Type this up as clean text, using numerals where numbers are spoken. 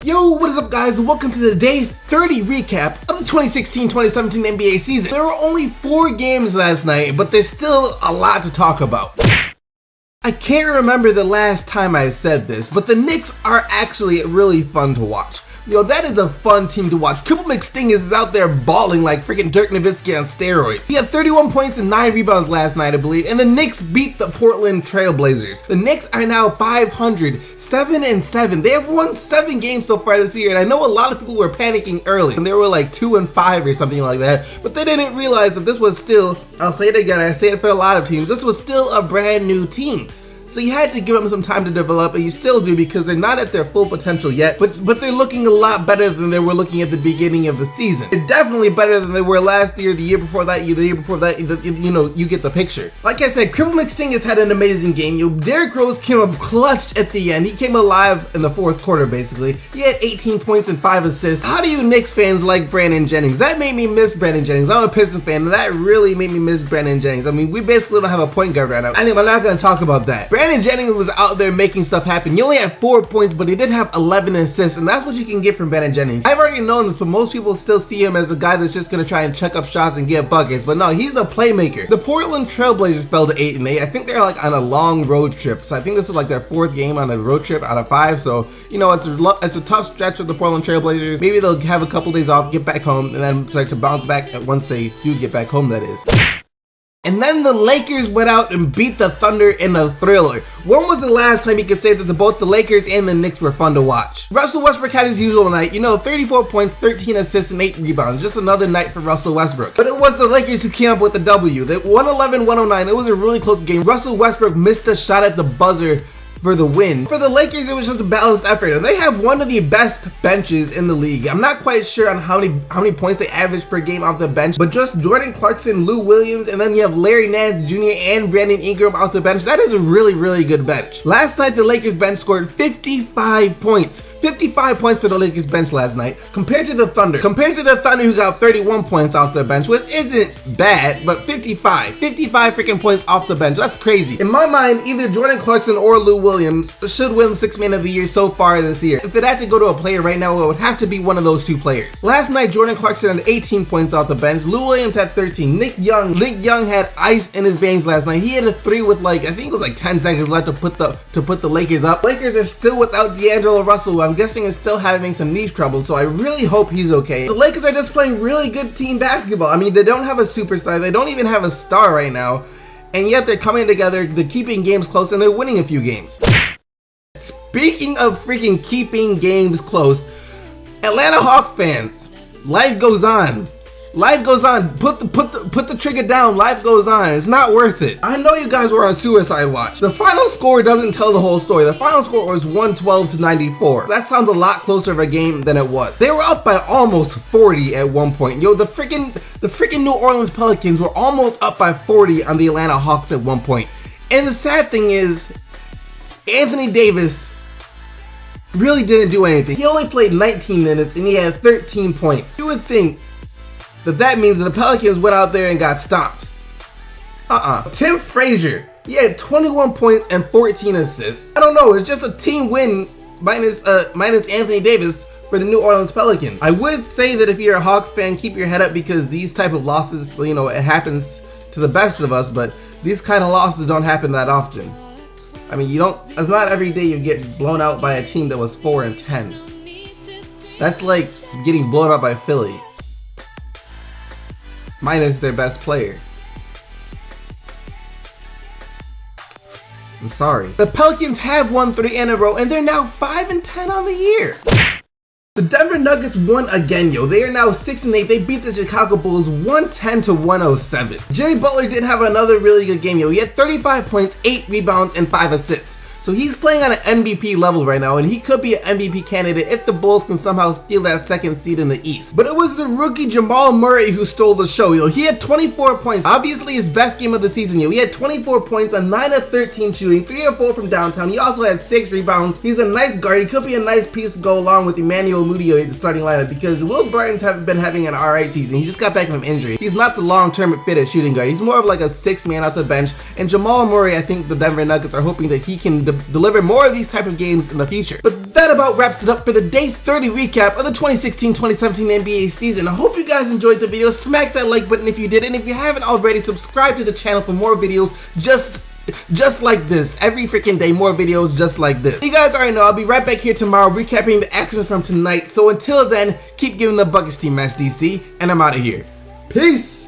Yo, what is up guys, and welcome to the day 30 recap of the 2016-2017 NBA season. There were only 4 games last night, but there's still a lot to talk about. I can't remember the last time I said this, but the Knicks are actually really fun to watch. Yo, that is a fun team to watch. Triple McSting is out there balling like freaking Dirk Nowitzki on steroids. He had 31 points and 9 rebounds last night, I believe, and the Knicks beat the Portland Trail Blazers. The Knicks are now 500, 7-7. They have won 7 games so far this year, and I know a lot of people were panicking early, and they were like 2-5 or something like that, but they didn't realize that this was still, I'll say it again, I say it for a lot of teams, this was still a brand new team. So you had to give them some time to develop, and you still do because they're not at their full potential yet, but they're looking a lot better than they were looking at the beginning of the season. They're definitely better than they were last year, the year before that, the year before that, you know, you get the picture. Like I said, Triple McSting has had an amazing game. Derrick Rose came up clutch at the end. He came alive in the fourth quarter, basically. He had 18 points and 5 assists. How do you Knicks fans like Brandon Jennings? That made me miss Brandon Jennings. I'm a Pistons fan, and that really made me miss Brandon Jennings. I mean, we basically don't have a point guard right now. Anyway, I'm not going to talk about that. Brandon Jennings was out there making stuff happen. He only had 4 points, but he did have 11 assists, and that's what you can get from Brandon Jennings. I've already known this, but most people still see him as a guy that's just going to try and check up shots and get buckets, but no, he's a playmaker. The Portland Trail Blazers fell to 8-8. I think they're like on a long road trip, so I think this is like their 4th game on a road trip out of 5, so, you know, it's a tough stretch with the Portland Trail Blazers. Maybe they'll have a couple days off, get back home, and then start to bounce back once they do get back home, that is. And then the Lakers went out and beat the Thunder in a thriller. When was the last time you could say that both the Lakers and the Knicks were fun to watch? Russell Westbrook had his usual night, you know, 34 points, 13 assists, and 8 rebounds. Just another night for Russell Westbrook. But it was the Lakers who came up with the W. They 111-109. It was a really close game. Russell Westbrook missed a shot at the buzzer for the win. For the Lakers, it was just a balanced effort, and they have one of the best benches in the league. I'm not quite sure on how many points they average per game off the bench, but just Jordan Clarkson, Lou Williams, and then you have Larry Nance Jr. and Brandon Ingram off the bench. That is a really, really good bench. Last night, the Lakers bench scored 55 points. 55 points for the Lakers bench last night, compared to the Thunder. Compared to the Thunder, who got 31 points off the bench, which isn't bad, but 55 freaking points off the bench. That's crazy. In my mind, either Jordan Clarkson or Lou Williams should win 6th Man of the Year so far this year. If it had to go to a player right now, it would have to be one of those 2 players. Last night, Jordan Clarkson had 18 points off the bench. Lou Williams had 13. Nick Young had ice in his veins last night. He had a 3 with like, I think it was like 10 seconds left to put the Lakers up. Lakers are still without D'Angelo Russell, who I'm guessing is still having some knee trouble, so I really hope he's okay. The Lakers are just playing really good team basketball. I mean, they don't have a superstar. They don't even have a star right now, and yet they're coming together, they're keeping games close, and they're winning a few games. Speaking of freaking keeping games close, Atlanta Hawks fans, life goes on. Life goes on. Put the trigger down. Life goes on. It's not worth it. I know you guys were on suicide watch. The final score doesn't tell the whole story. The final score was 112-94. That sounds a lot closer of a game than it was. They were up by almost 40 at one point. Yo, the freaking New Orleans Pelicans were almost up by 40 on the Atlanta Hawks at one point. And the sad thing is, Anthony Davis really didn't do anything. He only played 19 minutes and he had 13 points. You would think that means that the Pelicans went out there and got stomped. Tim Frazier, he had 21 points and 14 assists. I don't know, it's just a team win minus Anthony Davis for the New Orleans Pelicans. I would say that if you're a Hawks fan, keep your head up because these type of losses, you know, it happens to the best of us, but these kind of losses don't happen that often. I mean, it's not every day you get blown out by a team that was 4-10. That's like getting blown out by Philly, minus their best player. I'm sorry. The Pelicans have won 3 in a row, and they're now 5-10 on the year. The Denver Nuggets won again, yo. They are now 6-8. They beat the Chicago Bulls 110-107. Jimmy Butler did have another really good game, yo. He had 35 points, 8 rebounds, and 5 assists. So he's playing on an MVP level right now, and he could be an MVP candidate if the Bulls can somehow steal that 2nd seed in the East. But it was the rookie Jamal Murray who stole the show, yo. He had 24 points, obviously his best game of the season, yo. He had 24 points on 9 of 13 shooting, 3 of 4 from downtown. He also had 6 rebounds. He's a nice guard. He could be a nice piece to go along with Emmanuel Mudiay in the starting lineup because Will Barton's been having an alright season. He just got back from injury. He's not the long-term fit at shooting guard. He's more of like a 6th man off the bench. And Jamal Murray, I think the Denver Nuggets are hoping that he can deliver more of these type of games in the future. But that about wraps it up for the Day 30 recap of the 2016-2017 NBA season. I hope you guys enjoyed the video. Smack that like button if you did, and if you haven't already, subscribe to the channel for more videos just like this. Every freaking day, more videos just like this. You guys already know, I'll be right back here tomorrow recapping the action from tonight. So until then, keep giving the buckets, Team SDC, and I'm out of here. Peace!